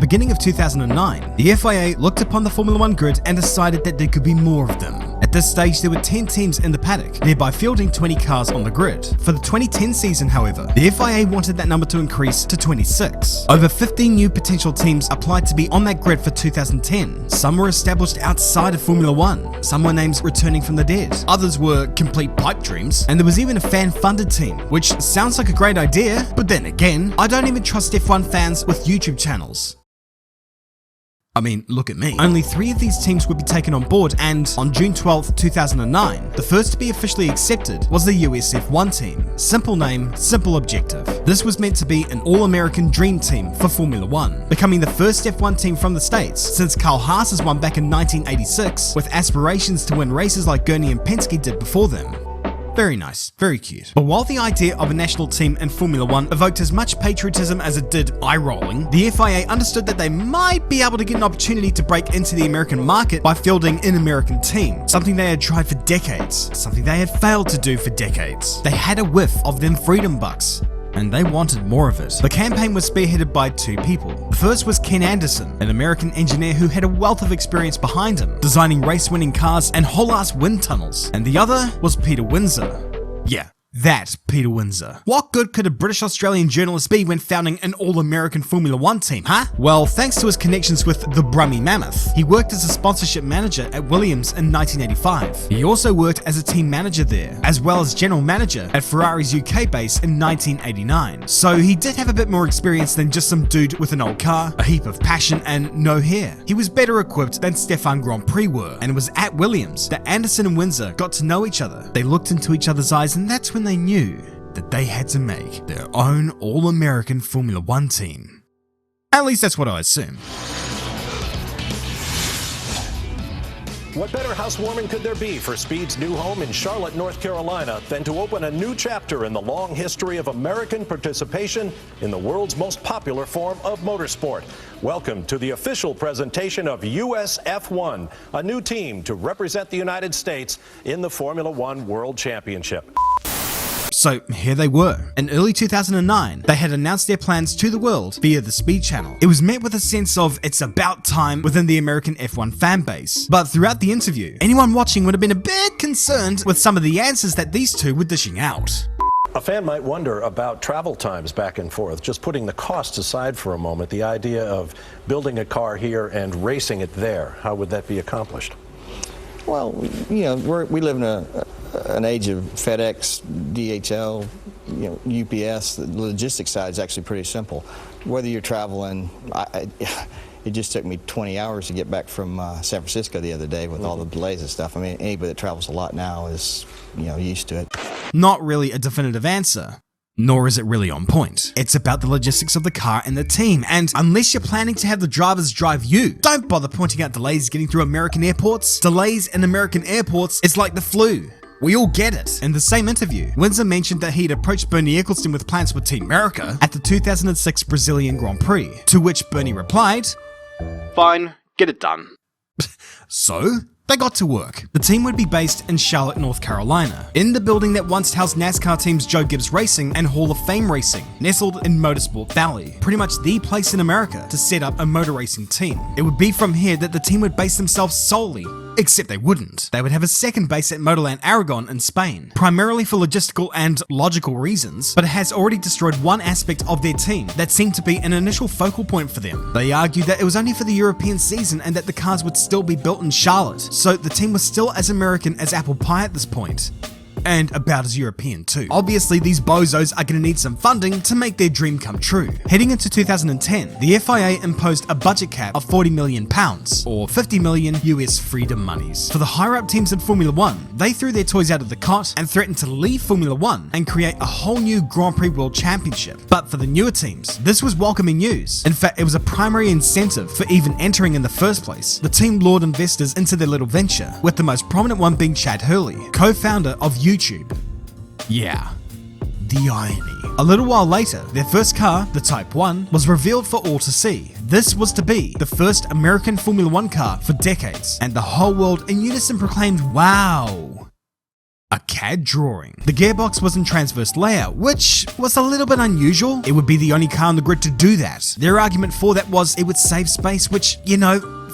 beginning of 2009, the FIA looked upon the Formula 1 grid and decided that there could be more of them. At this stage, there were 10 teams in the paddock, thereby fielding 20 cars on the grid. For the 2010 season, however, the FIA wanted that number to increase to 26. Over 15 new potential teams applied to be on that grid for 2010. Some were established outside of Formula 1. Some were names returning from the dead. Others were complete pipe dreams. And there was even a fan-funded team, which sounds like a great idea, but then again, I don't even trust F1 fans with YouTube channels. I mean, look at me. Only 3 of these teams would be taken on board, and on June 12, 2009, the first to be officially accepted was the US F1 team. Simple name, simple objective. This was meant to be an all-American dream team for Formula 1, becoming the first F1 team from the States since Carl Haas's won back in 1986, with aspirations to win races like Gurney and Penske did before them. Very nice, very cute. But while the idea of a national team in Formula 1 evoked as much patriotism as it did eye-rolling, the FIA understood that they might be able to get an opportunity to break into the American market by fielding an American team, something they had tried for decades, something they had failed to do for decades. They had a whiff of them freedom bucks, and they wanted more of it. The campaign was spearheaded by 2 people. The first was Ken Anderson, an American engineer who had a wealth of experience behind him, designing race-winning cars and whole-ass wind tunnels. And the other was Peter Windsor. Yeah, that Peter Windsor. What good could a British-Australian journalist be when founding an all-American Formula 1 team, huh? Well, thanks to his connections with the Brummy Mammoth, he worked as a sponsorship manager at Williams in 1985. He also worked as a team manager there, as well as general manager at Ferrari's UK base in 1989. So he did have a bit more experience than just some dude with an old car, a heap of passion, and no hair. He was better equipped than Stefan Grand Prix were, and it was at Williams that Anderson and Windsor got to know each other. They looked into each other's eyes, and that's when they knew that they had to make their own all-American Formula 1 team. At least that's what I assume. What better housewarming could there be for Speed's new home in Charlotte, North Carolina, than to open a new chapter in the long history of American participation in the world's most popular form of motorsport? Welcome to the official presentation of US F1, a new team to represent the United States in the Formula 1 World Championship. So here they were. In early 2009, they had announced their plans to the world via the Speed channel. It was met with a sense of it's about time within the American F1 fan base. But throughout the interview, anyone watching would have been a bit concerned with some of the answers that these two were dishing out. A fan might wonder about travel times back and forth. Just putting the costs aside for a moment, the idea of building a car here and racing it there, how would that be accomplished? Well, you know, we live in an age of FedEx, DHL, UPS. The logistics side is actually pretty simple. Whether you're traveling, it just took me 20 hours to get back from San Francisco the other day with all the delays and stuff. I mean, anybody that travels a lot now is, used to it. Not really a definitive answer. Nor is it really on point. It's about the logistics of the car and the team, and unless you're planning to have the drivers drive you, don't bother pointing out delays getting through American airports. Delays in American airports is like the flu. We all get it. In the same interview, Windsor mentioned that he'd approached Bernie Ecclestone with plans for Team America at the 2006 Brazilian Grand Prix, to which Bernie replied, "Fine, get it done." So, they got to work. The team would be based in Charlotte, North Carolina, in the building that once housed NASCAR teams Joe Gibbs Racing and Hall of Fame Racing, nestled in Motorsport Valley, pretty much the place in America to set up a motor racing team. It would be from here that the team would base themselves solely, except they wouldn't. They would have a second base at Motorland Aragon in Spain, primarily for logistical and logical reasons, but it has already destroyed one aspect of their team that seemed to be an initial focal point for them. They argued that it was only for the European season and that the cars would still be built in Charlotte, so the team was still as American as apple pie at this point. And about as European too. Obviously, these bozos are going to need some funding to make their dream come true. Heading into 2010, the FIA imposed a budget cap of £40 million, or 50 million US freedom monies. For the higher-up teams in Formula 1, they threw their toys out of the cot and threatened to leave Formula 1 and create a whole new Grand Prix World Championship. But for the newer teams, this was welcoming news. In fact, it was a primary incentive for even entering in the first place. The team lured investors into their little venture, with the most prominent one being Chad Hurley, co-founder of YouTube. Yeah, the irony. A little while later, their first car, the Type 1, was revealed for all to see. This was to be the first American Formula 1 car for decades, and the whole world in unison proclaimed, "Wow." a CAD drawing. The gearbox was in transverse layout, which was a little bit unusual. It would be the only car on the grid to do that. Their argument for that was it would save space, which,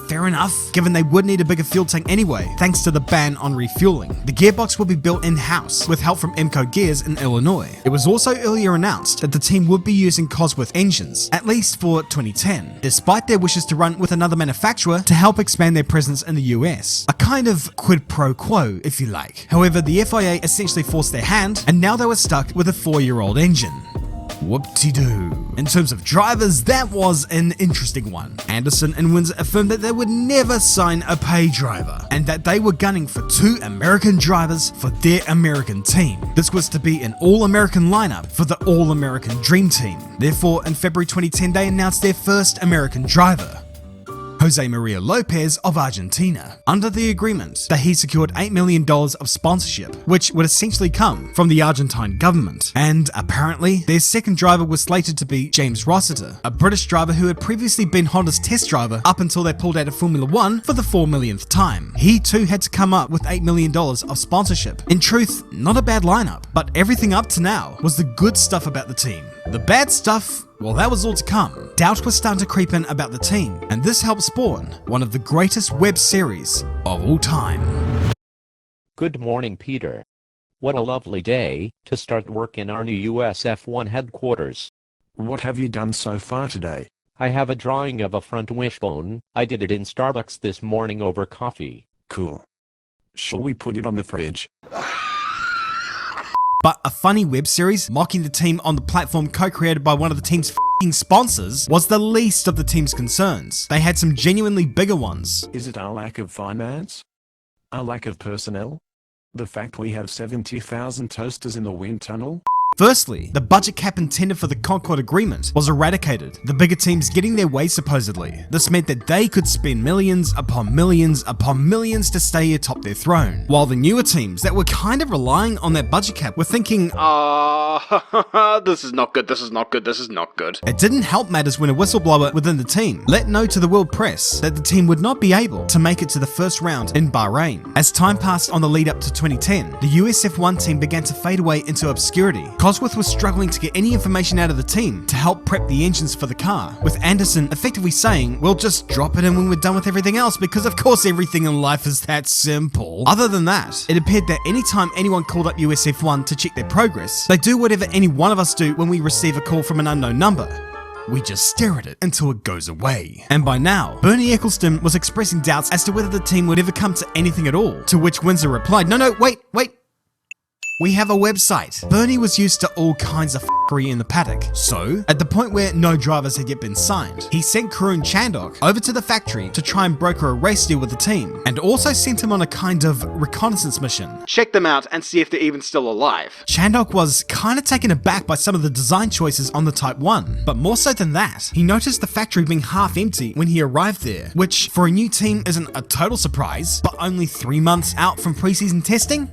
fair enough, given they would need a bigger fuel tank anyway, thanks to the ban on refueling. The gearbox will be built in-house, with help from Imco Gears in Illinois. It was also earlier announced that the team would be using Cosworth engines, at least for 2010, despite their wishes to run with another manufacturer to help expand their presence in the US. A kind of quid pro quo, if you like. However, the FIA essentially forced their hand, and now they were stuck with a 4-year-old engine. Whoop-de-doo. In terms of drivers, that was an interesting one. Anderson and Windsor affirmed that they would never sign a pay driver, and that they were gunning for 2 American drivers for their American team. This was to be an all-American lineup for the all-American Dream Team. Therefore, in February 2010, they announced their first American driver, Jose Maria Lopez of Argentina. Under the agreement, that he secured $8 million of sponsorship, which would essentially come from the Argentine government. And apparently, their second driver was slated to be James Rossiter, a British driver who had previously been Honda's test driver up until they pulled out of Formula 1 for the 4 millionth time. He too had to come up with $8 million of sponsorship. In truth, not a bad lineup, but everything up to now was the good stuff about the team. The bad stuff, well, that was all to come. Doubt was starting to creep in about the team, and this helped spawn one of the greatest web series of all time. Good morning, Peter. What a lovely day to start work in our new US F1 headquarters. What have you done so far today? I have a drawing of a front wishbone. I did it in Starbucks this morning over coffee. Cool. Shall we put it on the fridge? But a funny web series mocking the team on the platform co-created by one of the team's f***ing sponsors was the least of the team's concerns. They had some genuinely bigger ones. Is it our lack of finance? Our lack of personnel? The fact we have 70,000 toasters in the wind tunnel? Firstly, the budget cap intended for the Concord Agreement was eradicated, the bigger teams getting their way supposedly. This meant that they could spend millions upon millions upon millions to stay atop their throne, while the newer teams that were kind of relying on that budget cap were thinking, this is not good, this is not good, this is not good. It didn't help matters when a whistleblower within the team let know to the world press that the team would not be able to make it to the first round in Bahrain. As time passed on the lead up to 2010, the US F1 team began to fade away into obscurity. Cosworth was struggling to get any information out of the team to help prep the engines for the car, with Anderson effectively saying, we'll just drop it in when we're done with everything else because of course everything in life is that simple. Other than that, it appeared that anytime anyone called up US F1 to check their progress, they do whatever any one of us do when we receive a call from an unknown number. We just stare at it until it goes away. And by now, Bernie Eccleston was expressing doubts as to whether the team would ever come to anything at all, to which Windsor replied, no, wait. We have a website. Bernie was used to all kinds of f***ery in the paddock. So, at the point where no drivers had yet been signed, he sent Karun Chandok over to the factory to try and broker a race deal with the team, and also sent him on a kind of reconnaissance mission. Check them out and see if they're even still alive. Chandok was kind of taken aback by some of the design choices on the Type 1, but more so than that, he noticed the factory being half empty when he arrived there, which for a new team isn't a total surprise, but only 3 months out from preseason testing?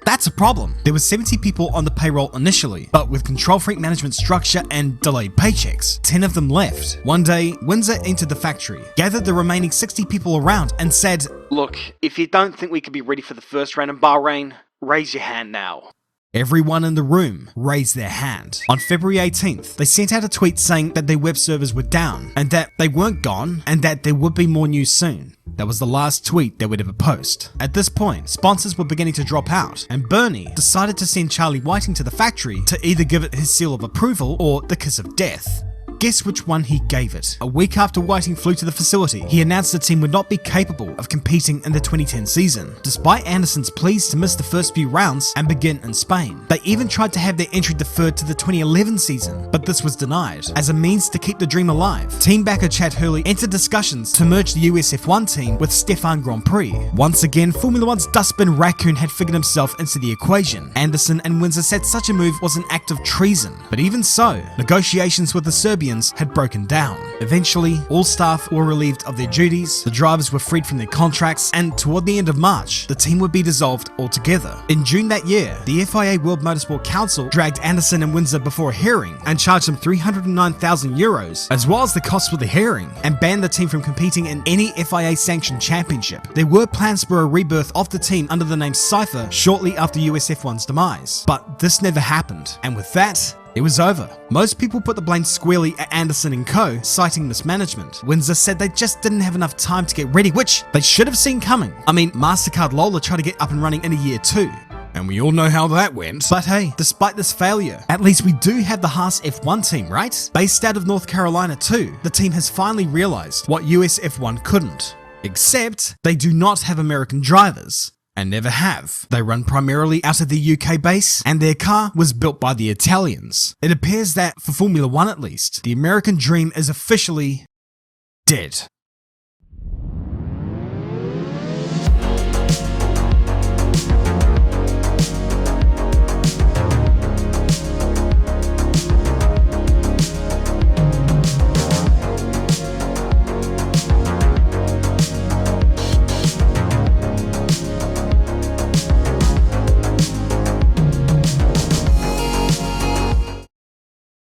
That's a problem. There were 70 people on the payroll initially, but with control freak management structure and delayed paychecks, 10 of them left. One day, Windsor entered the factory, gathered the remaining 60 people around and said, Look, if you don't think we could be ready for the first round in Bahrain, raise your hand now. Everyone in the room raised their hand. On February 18th, they sent out a tweet saying that their web servers were down, and that they weren't gone, and that there would be more news soon. That was the last tweet they would ever post. At this point, sponsors were beginning to drop out, and Bernie decided to send Charlie Whiting to the factory to either give it his seal of approval or the kiss of death. Guess which one he gave it. A week after Whiting flew to the facility, he announced the team would not be capable of competing in the 2010 season, despite Anderson's pleas to miss the first few rounds and begin in Spain. They even tried to have their entry deferred to the 2011 season, but this was denied, as a means to keep the dream alive. Team backer Chad Hurley entered discussions to merge the US F1 team with Stefan Grand Prix. Once again, Formula 1's dustbin raccoon had figured himself into the equation. Anderson and Windsor said such a move was an act of treason, but even so, negotiations with the Serbians Italians had broken down. Eventually, all staff were relieved of their duties, the drivers were freed from their contracts, and toward the end of March, the team would be dissolved altogether. In June that year, the FIA World Motorsport Council dragged Anderson and Windsor before a hearing and charged them €309,000, as well as the costs for the hearing, and banned the team from competing in any FIA-sanctioned championship. There were plans for a rebirth of the team under the name Cypher shortly after USF1's demise, but this never happened, and with that, it was over. Most people put the blame squarely at Anderson and co, citing mismanagement. Windsor said they just didn't have enough time to get ready, which they should have seen coming. I mean, MasterCard Lola tried to get up and running in a year too. And we all know how that went. But hey, despite this failure, at least we do have the Haas F1 team, right? Based out of North Carolina too, the team has finally realized what US F1 couldn't. Except, they do not have American drivers. And never have. They run primarily out of the UK base, and their car was built by the Italians. It appears that, for Formula 1 at least, the American dream is officially dead.